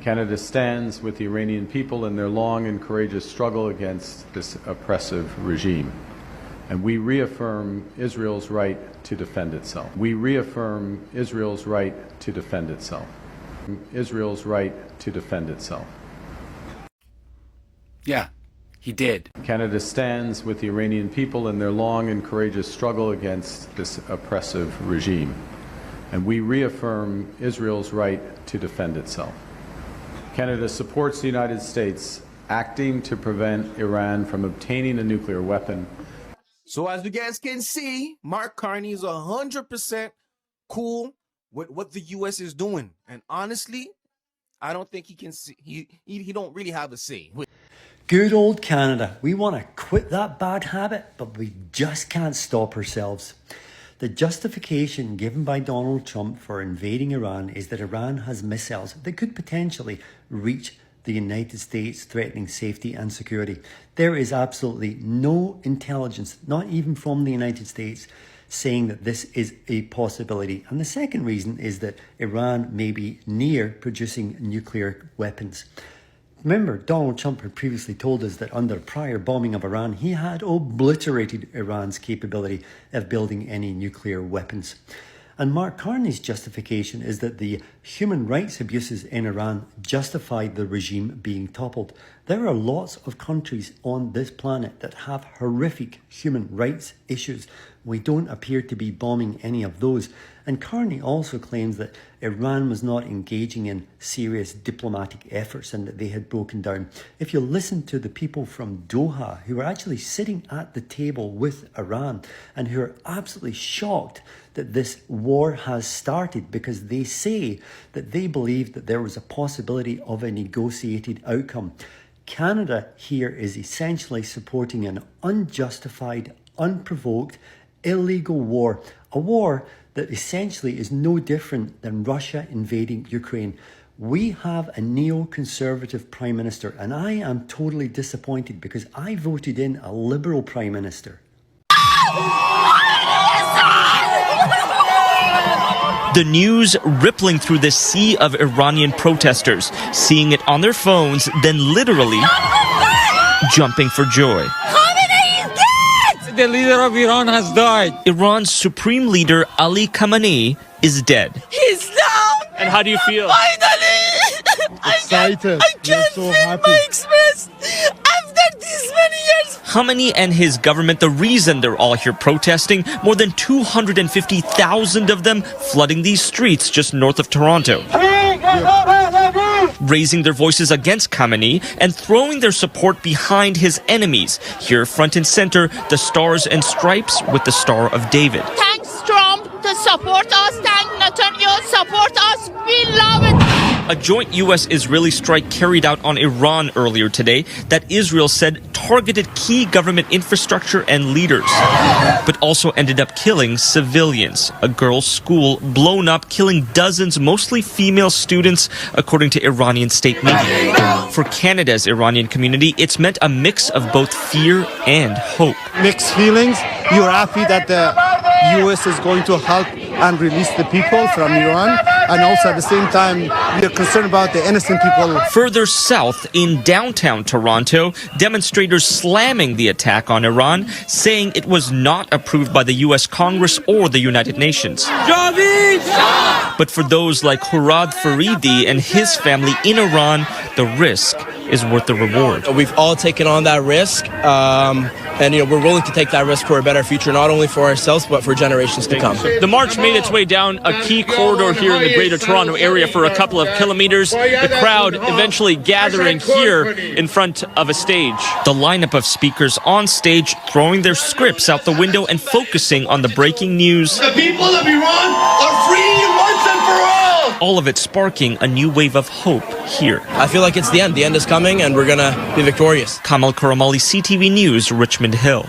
Canada stands with the Iranian people in their long and courageous struggle against this oppressive regime. And we reaffirm Israel's right to defend itself. We reaffirm Israel's right to defend itself. Israel's right to defend itself. Yeah, he did. Canada stands with the Iranian people in their long and courageous struggle against this oppressive regime. And we reaffirm Israel's right to defend itself. Canada supports the United States acting to prevent Iran from obtaining a nuclear weapon. So as you guys can see, Mark Carney is 100% cool with what the U.S. is doing. And honestly, I don't think he can see, he don't really have a say. Good old Canada. We want to quit that bad habit, but we just can't stop ourselves. The justification given by Donald Trump for invading Iran is that Iran has missiles that could potentially reach the United States, threatening safety and security. There is absolutely no intelligence, not even from the United States, saying that this is a possibility. And the second reason is that Iran may be near producing nuclear weapons. Remember, Donald Trump had previously told us that under prior bombing of Iran, he had obliterated Iran's capability of building any nuclear weapons. And Mark Carney's justification is that the human rights abuses in Iran justified the regime being toppled. There are lots of countries on this planet that have horrific human rights issues. We don't appear to be bombing any of those. And Carney also claims that Iran was not engaging in serious diplomatic efforts and that they had broken down. If you listen to the people from Doha who are actually sitting at the table with Iran and who are absolutely shocked that this war has started because they say that they believe that there was a possibility of a negotiated outcome. Canada here is essentially supporting an unjustified, unprovoked, illegal war, a war that essentially is no different than Russia invading Ukraine. We have a neoconservative Prime Minister, and I am totally disappointed because I voted in a Liberal Prime Minister. The news rippling through the sea of Iranian protesters, seeing it on their phones, then literally jumping for joy. Khamenei is dead! The leader of Iran has died. Iran's supreme leader Ali Khamenei is dead. He's down! And how do you feel? Finally! Excited. I can't so feel happy. my express after this many years. Khamenei and his government, the reason they're all here protesting, more than 250,000 of them flooding these streets just north of Toronto. Raising their voices against Khamenei and throwing their support behind his enemies. Here, front and center, the Stars and Stripes with the Star of David. Thanks, Trump, to support us. Thank Netanyahu, support us. We love it. A joint U.S.-Israeli strike carried out on Iran earlier today that Israel said targeted key government infrastructure and leaders, but also ended up killing civilians. A girls' school blown up, killing dozens, mostly female students, according to Iranian state media. For Canada's Iranian community, it's meant a mix of both fear and hope. Mixed feelings. You're happy that the U.S. is going to help and release the people from Iran, and also at the same time, we are concerned about the innocent people. Further south, in downtown Toronto, demonstrators slamming the attack on Iran, saying it was not approved by the U.S. Congress or the United Nations. But for those like Hurad Faridi and his family in Iran, the risk is worth the reward. We've all taken on that risk, and we're willing to take that risk for a better future, not only for ourselves, but for generations to come. The march made its way down a key corridor here in the Greater Toronto area for a couple of kilometers. The crowd eventually gathering here in front of a stage. The lineup of speakers on stage throwing their scripts out the window and focusing on the breaking news. The people of Iran are free once and for all! All of it sparking a new wave of hope here. I feel like it's the end. The end is coming, and we're going to be victorious. Kamal Karamali, CTV News, Richmond Hill.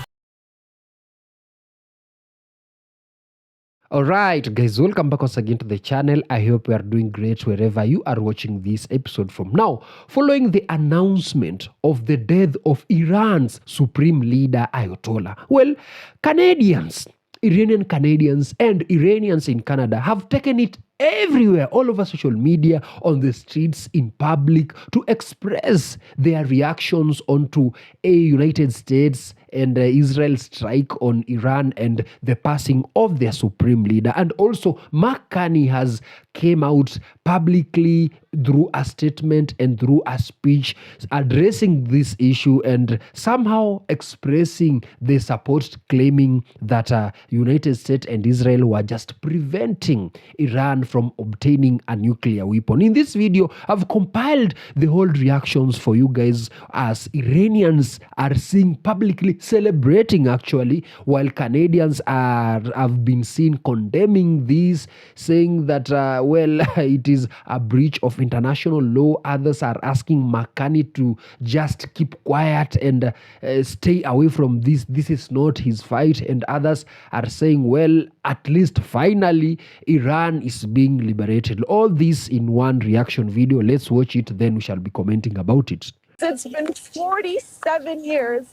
Alright guys, welcome back once again to the channel. I hope you are doing great wherever you are watching this episode from. Now, following the announcement of the death of Iran's supreme leader Ayatollah, well, Canadians, Iranian-Canadians and Iranians in Canada have taken it everywhere, all over social media, on the streets, in public, to express their reactions onto a United States and Israel's strike on Iran and the passing of their supreme leader. And also, Mark Carney has came out publicly through a statement and through a speech addressing this issue and somehow expressing the support, claiming that United States and Israel were just preventing Iran from obtaining a nuclear weapon. In this video, I've compiled the whole reactions for you guys as Iranians are seeing publicly celebrating actually, while Canadians have been seen condemning this, saying that well, it is a breach of international law. Others are asking McCartney to just keep quiet and stay away from this. This is not his fight. And others are saying, well, at least finally Iran is being liberated. All this in one reaction video. Let's watch it, then we shall be commenting about it. It's been 47 years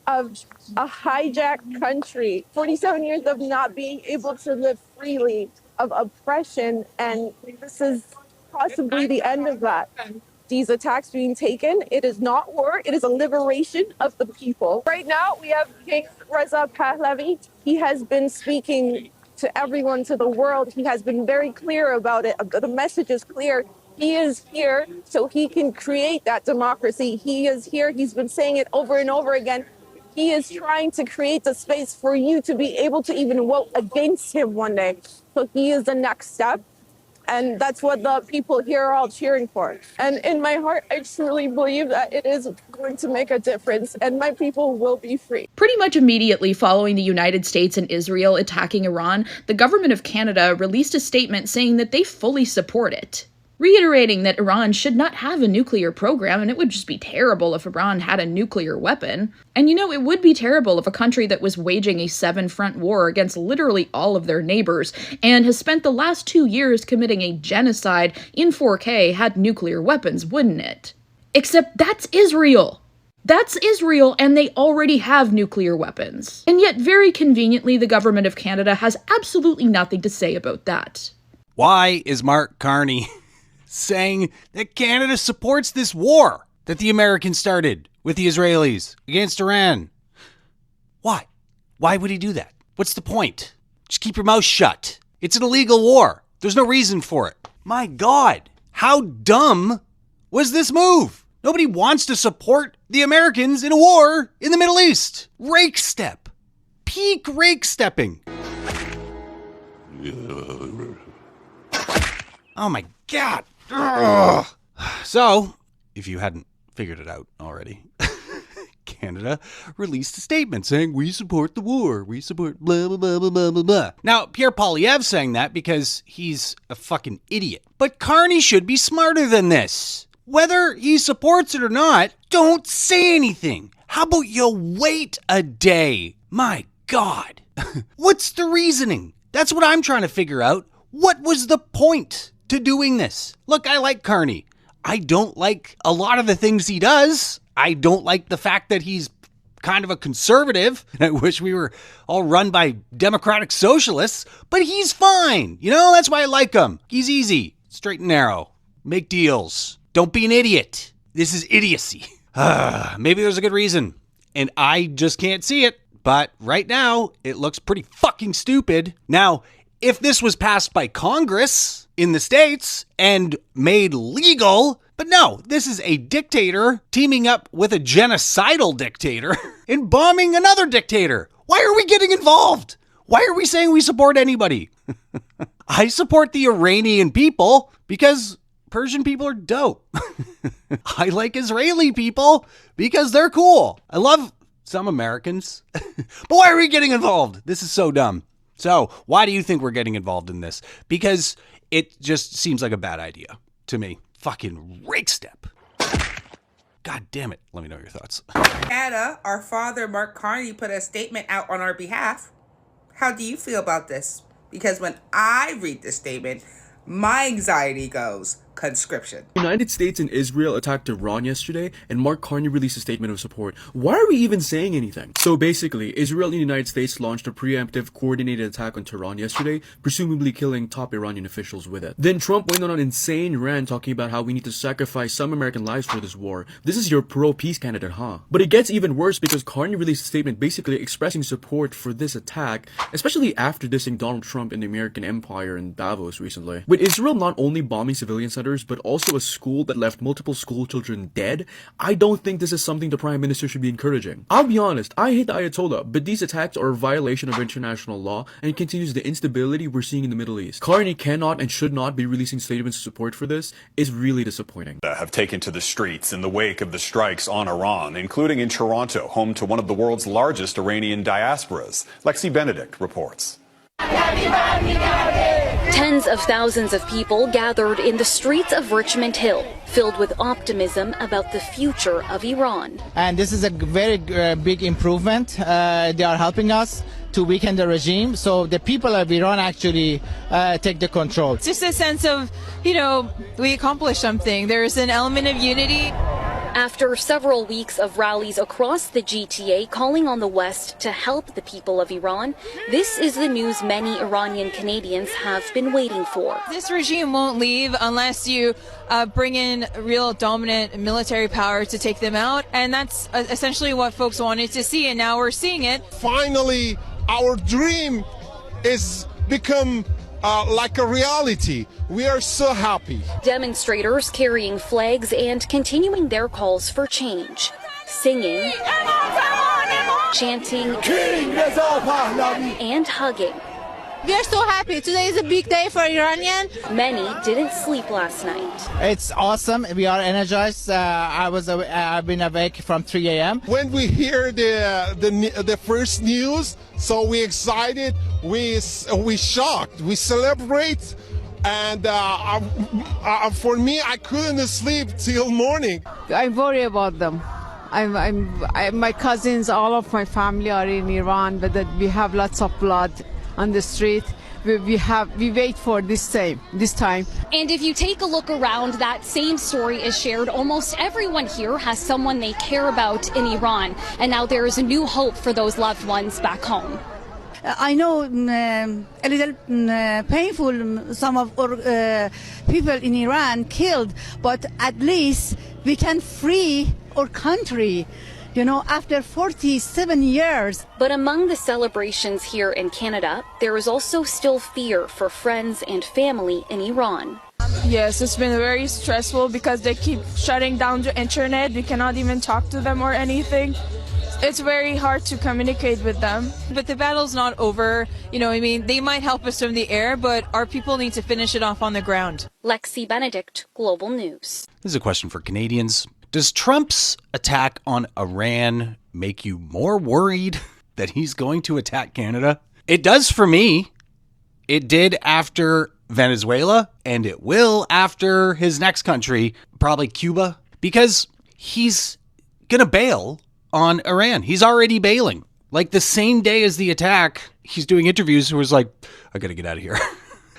of a hijacked country, 47 years of not being able to live freely, of oppression, and this is possibly the end of that. These attacks being taken, it is not war, it is a liberation of the people. Right now, we have King Reza Pahlavi. He has been speaking to everyone, to the world. He has been very clear about it. The message is clear. He is here so he can create that democracy. He is here. He's been saying it over and over again. He is trying to create the space for you to be able to even vote against him one day. So he is the next step. And that's what the people here are all cheering for. And in my heart, I truly believe that it is going to make a difference and my people will be free. Pretty much immediately following the United States and Israel attacking Iran, the government of Canada released a statement saying that they fully support it, reiterating that Iran should not have a nuclear program, and it would just be terrible if Iran had a nuclear weapon. And you know, it would be terrible if a country that was waging a 7-front war against literally all of their neighbors and has spent the last 2 years committing a genocide in 4K had nuclear weapons, wouldn't it? Except that's Israel. That's Israel, and they already have nuclear weapons. And yet, very conveniently, the government of Canada has absolutely nothing to say about that. Why is Mark Carney saying that Canada supports this war that the Americans started with the Israelis against Iran? Why? Why would he do that? What's the point? Just keep your mouth shut. It's an illegal war. There's no reason for it. My God, how dumb was this move? Nobody wants to support the Americans in a war in the Middle East. Rake step. Peak rake stepping. Oh my God. Ugh. So, if you hadn't figured it out already, Canada released a statement saying, we support the war. We support blah, blah, blah, blah, blah, blah, blah. Now, Pierre Poilievre's saying that because he's a fucking idiot. But Carney should be smarter than this. Whether he supports it or not, don't say anything. How about you wait a day? My God. What's the reasoning? That's what I'm trying to figure out. What was the point to doing this? Look, I like Carney. I don't like a lot of the things he does. I don't like the fact that he's kind of a conservative. I wish we were all run by democratic socialists, but he's fine. You know, that's why I like him. He's easy, straight and narrow. Make deals. Don't be an idiot. This is idiocy. Maybe there's a good reason, and I just can't see it. But right now, it looks pretty fucking stupid. Now, if this was passed by Congress in the States and made legal, but no, this is a dictator teaming up with a genocidal dictator and bombing another dictator. Why are we getting involved? Why are we saying we support anybody? I support the Iranian people because Persian people are dope. I like Israeli people because they're cool. I love some Americans. But why are we getting involved? This is so dumb. So why do you think we're getting involved in this? Because it just seems like a bad idea to me. Fucking rake step. God damn it. Let me know your thoughts. Canada, our father, Mark Carney, put a statement out on our behalf. How do you feel about this? Because when I read this statement, my anxiety goes, conscription. The United States and Israel attacked Iran yesterday, and Mark Carney released a statement of support. Why are we even saying anything? So basically, Israel and the United States launched a preemptive coordinated attack on Tehran yesterday, presumably killing top Iranian officials with it. Then Trump went on an insane rant talking about how we need to sacrifice some American lives for this war. This is your pro-peace candidate, huh? But it gets even worse because Carney released a statement basically expressing support for this attack, especially after dissing Donald Trump and the American empire in Davos recently. With Israel not only bombing civilian centers, but also a school that left multiple school children dead, I don't think this is something the Prime Minister should be encouraging. I'll be honest, I hate the Ayatollah, but these attacks are a violation of international law and continues the instability we're seeing in the Middle East. Carney cannot and should not be releasing statements of support for this. It's really disappointing. Have taken to the streets in the wake of the strikes on Iran, including in Toronto, home to one of the world's largest Iranian diasporas. Lexi Benedict reports. Tens of thousands of people gathered in the streets of Richmond Hill, filled with optimism about the future of Iran. And this is a very big improvement. They are helping us to weaken the regime, so the people of Iran actually take the control. It's just a sense of, we accomplished something. There's an element of unity. After several weeks of rallies across the GTA calling on the West to help the people of Iran, this is the news many Iranian-Canadians have been waiting for. This regime won't leave unless you bring in real dominant military power to take them out, and that's essentially what folks wanted to see, and now we're seeing it. Finally, our dream is become like a reality. We are so happy. Demonstrators carrying flags and continuing their calls for change, singing, chanting, and hugging. We are so happy. Today is a big day for Iranian. Many didn't sleep last night. It's awesome. We are energized. I've been awake from 3 a.m. When we hear the first news, so we excited, we shocked, we celebrate, and for me, I couldn't sleep till morning. I worry about them. My cousins, all of my family are in Iran, but that we have lots of blood on the street. We wait for this time. And if you take a look around, that same story is shared. Almost everyone here has someone they care about in Iran, and now there is a new hope for those loved ones back home. I know a little painful, some of our people in Iran killed, but at least we can free our country, after 47 years. But among the celebrations here in Canada, there is also still fear for friends and family in Iran. Yes, it's been very stressful because they keep shutting down the internet. We cannot even talk to them or anything. It's very hard to communicate with them. But the battle's not over. They might help us from the air, but our people need to finish it off on the ground. Lexi Benedict, Global News. This is a question for Canadians. Does Trump's attack on Iran make you more worried that he's going to attack Canada? It does for me. It did after Venezuela, and it will after his next country, probably Cuba, because he's going to bail on Iran. He's already bailing. Like the same day as the attack, he's doing interviews where he's like, I got to get out of here.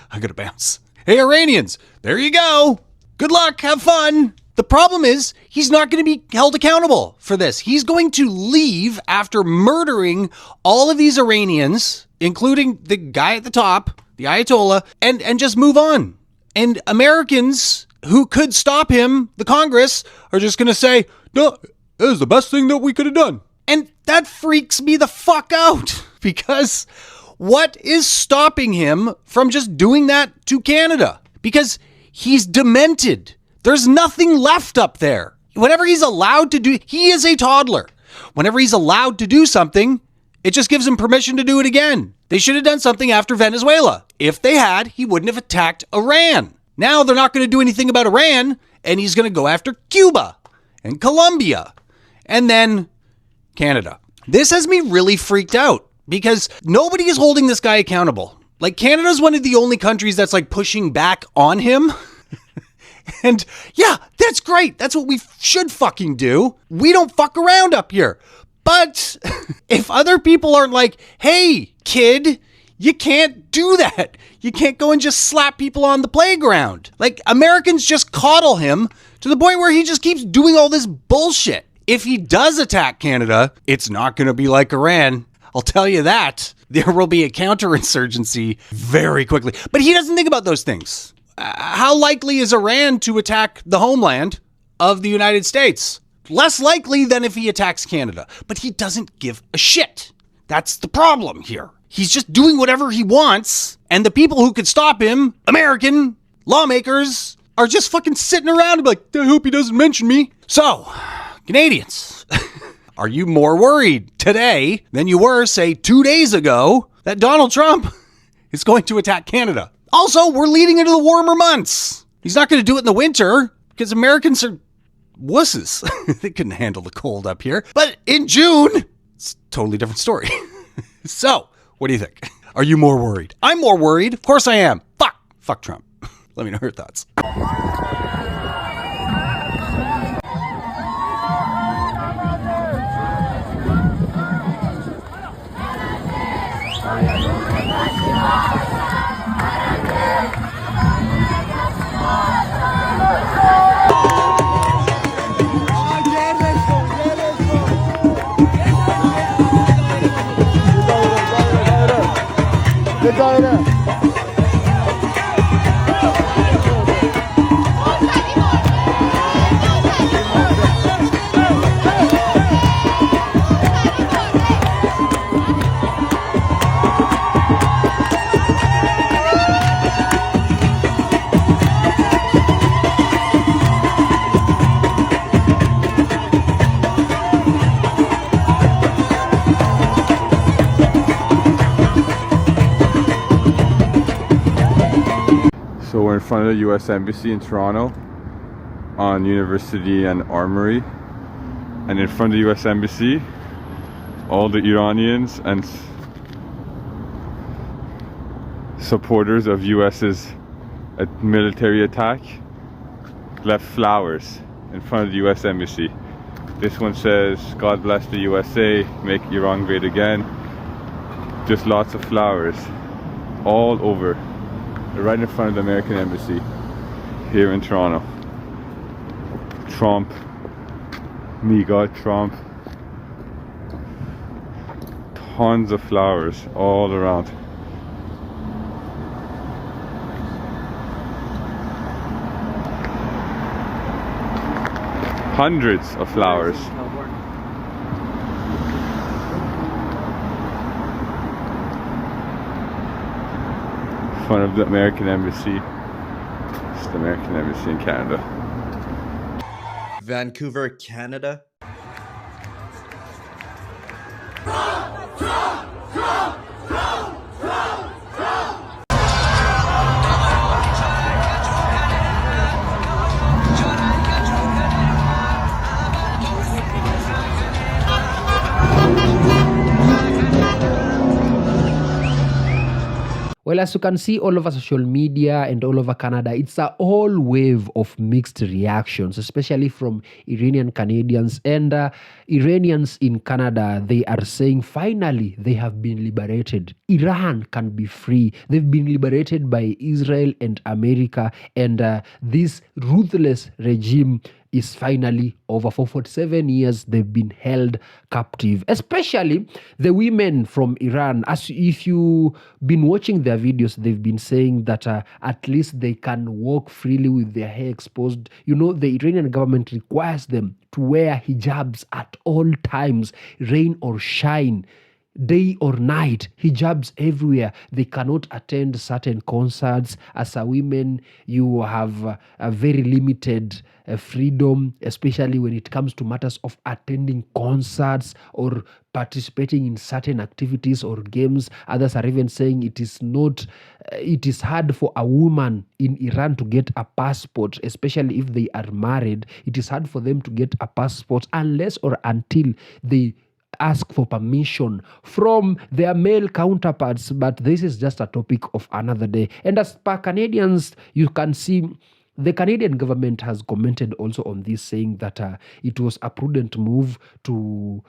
I got to bounce. Hey, Iranians, there you go. Good luck. Have fun. The problem is he's not going to be held accountable for this. He's going to leave after murdering all of these Iranians, including the guy at the top, the Ayatollah, and just move on. And Americans who could stop him, the Congress, are just going to say, no, it was the best thing that we could have done. And that freaks me the fuck out, because what is stopping him from just doing that to Canada? Because he's demented. There's nothing left up there. Whenever he's allowed to do, he is a toddler. Whenever he's allowed to do something, it just gives him permission to do it again. They should have done something after Venezuela. If they had, he wouldn't have attacked Iran. Now they're not going to do anything about Iran, and he's going to go after Cuba and Colombia and then Canada. This has me really freaked out because nobody is holding this guy accountable. Like, Canada's one of the only countries that's like pushing back on him. And yeah, that's great. That's what we should fucking do. We don't fuck around up here. But if other people aren't like, hey, kid, You can't do that. You can't go and just slap people on the playground. Like, Americans just coddle him to the point where he just keeps doing all this bullshit. If he does attack Canada, it's not going to be like Iran. I'll tell you that. There will be a counterinsurgency very quickly. But he doesn't think about those things. How likely is Iran to attack the homeland of the United States? Less likely than if he attacks Canada. But he doesn't give a shit. That's the problem here. He's just doing whatever he wants, and the people who could stop him, American lawmakers, are just fucking sitting around and be like, I hope he doesn't mention me. So, Canadians, are you more worried today than you were, say, 2 days ago that Donald Trump is going to attack Canada? Also, we're leading into the warmer months. He's not going to do it in the winter because Americans are wusses. They couldn't handle the cold up here. But in June, it's a totally different story. So, what do you think? Are you more worried? I'm more worried. Of course I am. Fuck Trump. Let me know your thoughts. So we're in front of the US Embassy in Toronto on University and Armory, and in front of the US Embassy all the Iranians and supporters of US's military attack left flowers in front of the US Embassy. This one says, God bless the USA, make Iran great again. Just lots of flowers all over, right in front of the American Embassy here in Toronto. Trump, me God Trump. Tons of flowers all around. Hundreds of flowers. In front of the American Embassy. It's the American Embassy in Canada. Vancouver, Canada. Well, as you can see all over social media and all over Canada, it's a whole wave of mixed reactions, especially from Iranian-Canadians and Iranians in Canada. They are saying finally they have been liberated. Iran can be free. They've been liberated by Israel and America, and this ruthless regime is finally over. For 47 years they've been held captive, especially the women from Iran. As if you've been watching their videos, they've been saying that at least they can walk freely with their hair exposed. You know, the Iranian government requires them to wear hijabs at all times, rain or shine, day or night, hijabs everywhere. They cannot attend certain concerts. As a woman, you have a very limited freedom, especially when it comes to matters of attending concerts or participating in certain activities or games. Others are even saying it is hard for a woman in Iran to get a passport, especially if they are married. It is hard for them to get a passport unless or until they ask for permission from their male counterparts. But this is just a topic of another day. And as per Canadians, you can see the Canadian government has commented also on this, saying that it was a prudent move to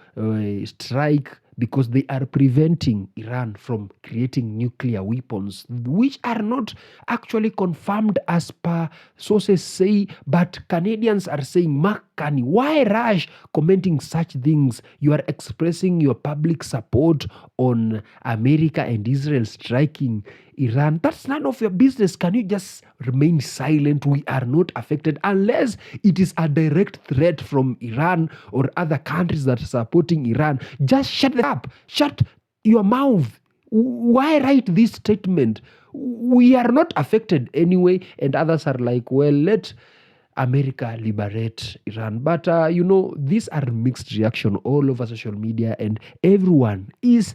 strike because they are preventing Iran from creating nuclear weapons, which are not actually confirmed as per sources say, but Canadians are saying, Mark Carney, why rush commenting such things? You are expressing your public support on America and Israel striking Iran. That's none of your business. Can you just remain silent? We are not affected unless it is a direct threat from Iran or other countries that are supporting Iran. Just shut up. Shut your mouth. Why write this statement? We are not affected anyway. And others are like, well, let America liberate Iran. But, these are mixed reaction all over social media, and everyone is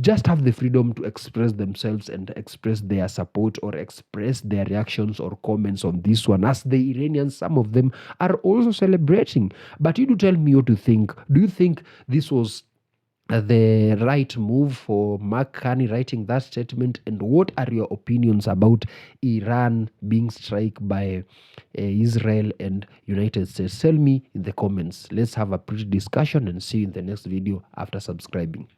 just have the freedom to express themselves and express their support or express their reactions or comments on this one, as the Iranians, some of them are also celebrating. But you do tell me what to think. Do you think this was the right move for Mark Carney writing that statement, and what are your opinions about Iran being struck by Israel and United States? Tell me in the comments. Let's have a pretty discussion and see you in the next video after subscribing.